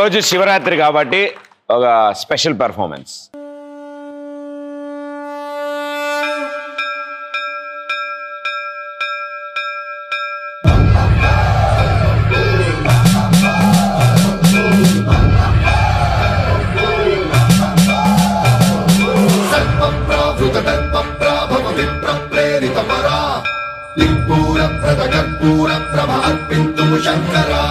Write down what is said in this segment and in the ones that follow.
ఈరోజు శివరాత్రి కాబట్టి ఒక స్పెషల్ పెర్ఫార్మెన్స్. శంకరా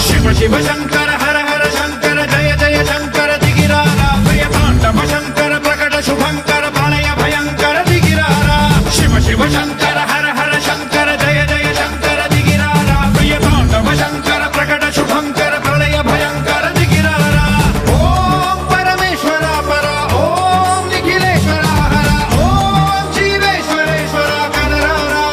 శివ శివ శంకర హర హర శంకర జయ జయ శంకర దిగిరారా ప్రియ తాండవ శంకర ప్రకట శుభంకర ప్రళయ భయంకర దిగిరారా శివ శివ శంకర హర హర శంకర జయ జయ శంకర దిగిరారా ప్రియ తాండవ శంకర ప్రకట శుభంకర ప్రళయ భయంకర దిగిరారా ఓం పరమేశ్వర పర ఓం నిఖిలేశ్వర హర ఓం జీవేశ్వరేశ్వర కనరారా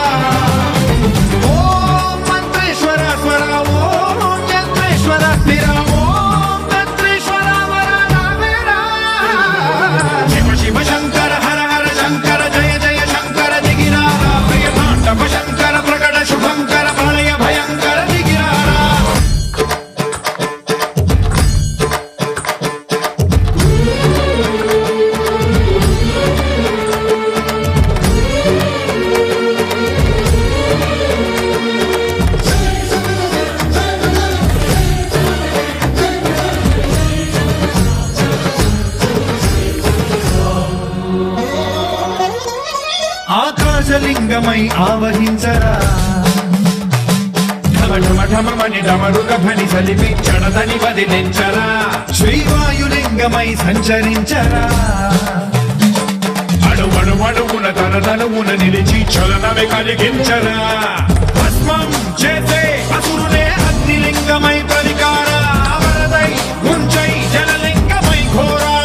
ఓం మంత్రేశ్వర స్వర ఓం యంత్రేశ్వర స్థిర ఓం తంత్రేశ్వర వరదావేరా శివ శివ శంకర హర హర శంకర జయ జయ శంకర దిగిరారా ప్రియ తాండవ శంకర ప్రకట శుభంకర ప్రళయ భయంకర దిగిరారా ఆకాశలింగమై ఆవహించరా ఢమఢమఢమని డమరుక ధ్వని సలిపి చడదని వదిలించరా శ్రీవాయులింగమై సంచరించరా అడువడువడువున తనతనువున నిలిచి చలనమే కలిగించరా భస్మం చేసే అసురులే అగ్నిలింగమై ప్రతికారా వరదై ముంచై జలలింగమై ఘోరా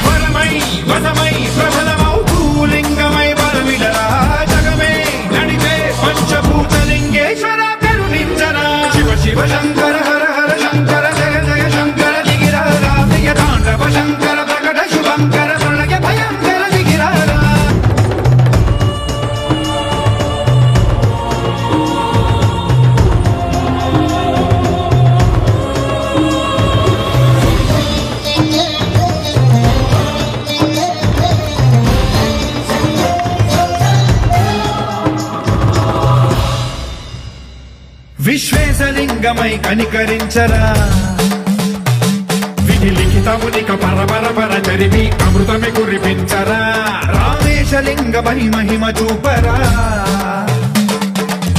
వరమై వసమై ప్రబలమౌ భూలింగమై బలమిడరా జగమే నడిపే పంచభూతలింగేశ్వర కరుణించరా శివ శివ శంకర హర హర శంకర జయ జయ శంకర దిగిరారా ప్రియ తాండవ శంకర ప్రకట శుభంకర ప్రళయ భయంకర దిగిరారా విశ్వేశలింగమై కనికరించరా విధి లిఖితమునిక పరపర చరివి అమృతమి కురిపించరా రామేశలింగమై మహిమ చూపరా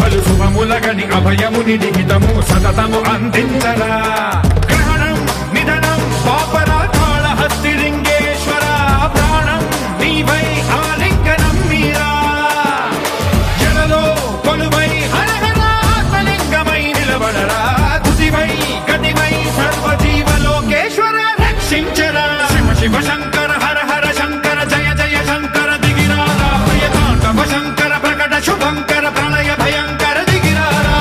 పలు శుభములగని అభయముని లిఖితము సతతము అందించరా గ్రహణం నిధనం పాపరా కాళహస్తిలింగేశ్వర ప్రాణం నీవై ఆలింగనం మీరా జలలో కొలువై హర హర ఆత్మలింగమై నిలబడరా తుదివై గతివై సర్వజీవలోకేశ్వర రక్షించరా శివ శివ శంకర హర హర శంకర జయ జయ శంకర దిగిరారా ప్రియ తాండవ శంకర ప్రకట శుభంకర ప్రళయ భయంకర దిగిరారా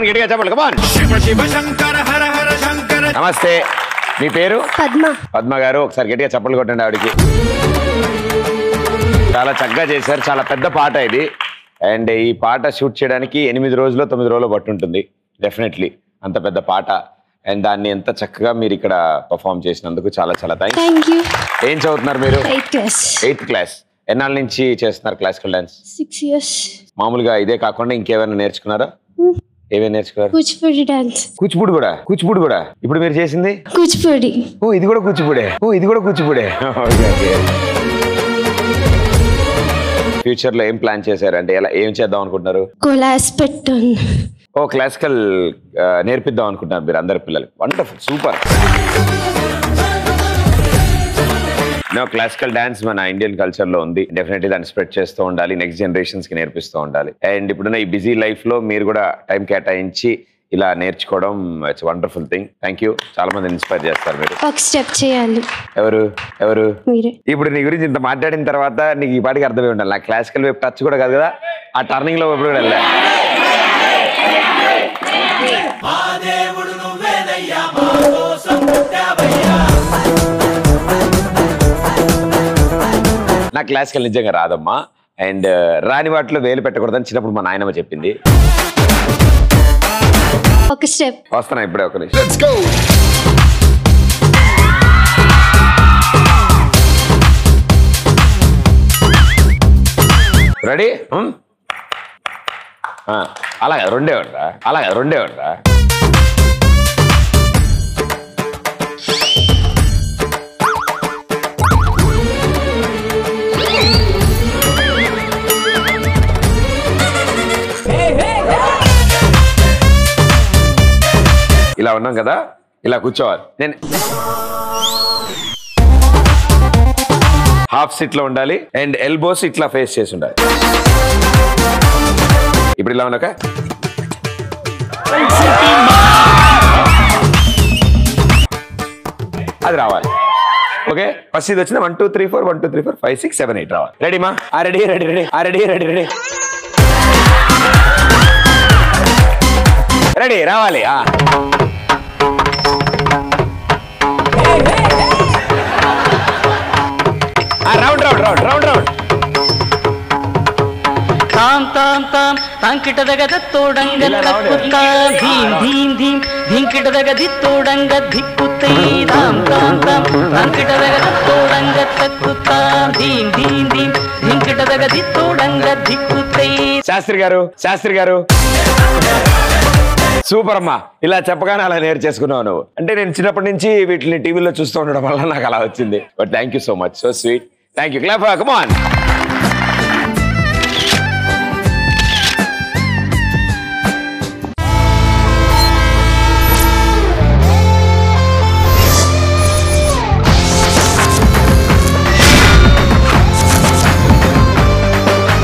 గట్టిగా చెప్పండి, come on. శివ శివ శంకర హర హర శంకర. నమస్తే, మీ పేరు? పద్మ. పద్మ గారు, ఒకసారి గట్టిగా చప్పట్లు కొట్టండి ఆవిడకి. చాలా చక్కగా చేశారు, చాలా పెద్ద పాట ఇది. అండ్ ఈ పాట షూట్ చేయడానికి 8 రోజులు 9 రోజులు పట్టుంటుంది డెఫినెట్లీ, అంత పెద్ద పాట. అండ్ దాన్ని ఎంత చక్కగా మీరు ఇక్కడ పర్ఫామ్ చేసినందుకు చాలా చాలా థ్యాంక్స్. ఏం చదువుతున్నారు మీరు? 8th class. ఎన్నాళ్ళ నుంచి చేస్తున్నారు క్లాసికల్ డాన్స్? 6 years. మామూలుగా ఇదే కాకుండా ఇంకేమైనా నేర్చుకున్నారా? ఏమేమి నేర్చుకున్నారు? కూచిపూడి డాన్స్. కూచిపూడి కూడా ఇప్పుడు మీరు చేసింది కూచిపూడి. ఓ ఇది కూడా కూచిపూడే. ఫ్యూచర్ లో ఏం ప్లాన్ చేశారు? అంటే ఎలా ఏం చేద్దాం అనుకుంటున్నారు? క్లాస్ పెట్టాను. ఓ క్లాసికల్ నేర్పిద్దాం అనుకుంటున్నారు మీరు అందరి పిల్లలకి. Wonderful, super. క్లాసికల్ డాన్స్ మన ఇండియన్ కల్చర్ లో ఉంది. డెఫినెట్లీ దాన్ని స్ప్రెడ్ చేస్తూ ఉండాలి, నెక్స్ట్ జనరేషన్స్ కి నేర్పిస్తూ ఉండాలి. అండ్ ఇప్పుడున్న ఈ బిజీ లైఫ్ లో మీరు కూడా టైం కేటాయించి ఇలా నేర్చుకోవడం it's wonderful thing. Thank you. చాలా మంది ఇన్స్పైర్ చేస్తారు మీరు. ఒక స్టెప్ చేయాలి. ఎవరు మీరే. ఇప్పుడు నీ గురించి ఇంత మాట్లాడిన తర్వాత నీకు ఈ పాటికి అర్థమై ఉండాలి, నాకు క్లాసికల్ వైపు టచ్ కూడా కాదు కదా, ఆ టర్నింగ్ లో ఎప్పుడు కూడా వెళ్ళా. నాకు క్లాసికల్ నిజంగా రాదమ్మా. అండ్ రాని వాటిలో వేలు పెట్టకూడదని చిన్నప్పుడు మా నాయనమ్మ చెప్పింది. ఒక స్టెప్ వస్తున్నా ఇప్పుడే, ఒక నిమిషం. రెడీ? అలాగే రెండే ఉండరా, ఇలా ఉన్నాం కదా, ఇలా కూర్చోవాలి. నేను హాఫ్ సిట్ లో ఉండాలి అండ్ ఎల్బోస్ ఇట్లా ఫేస్ చేసి ఉండాలి. ఇప్పుడు ఇలా ఉన్నాక అది రావాలి. ఓకే, ఫస్ట్ ఇది వచ్చింది 1 2 3 4 1 2 3 4 5 6 7 8 రావాలి. రెడీ మా? రెడీ రావాలి. రౌండ్ తాం తాం తాం తాంకిటదగద తోడంగ తక్కుతా ధీం ధీం ధీం ధీంకిటదగది తోడంగ ధిక్కుతై తాం తాం తాం తాంకిటదగద తోడంగ తక్కుతా ధీం ధీం ధీం ధింకిటదగది తోడంగ ధిక్కుతై. శాస్త్రి గారు సూపర్ అమ్మా. ఇలా చెప్పగానే అలా నేర్చేసుకున్నావు నువ్వు. అంటే నేను చిన్నప్పటి నుంచి వీటిని టీవీలో చూస్తూ ఉండడం వల్ల నాకు అలా వచ్చింది. But thank you so much, so sweet. Thank you. Clap, come on.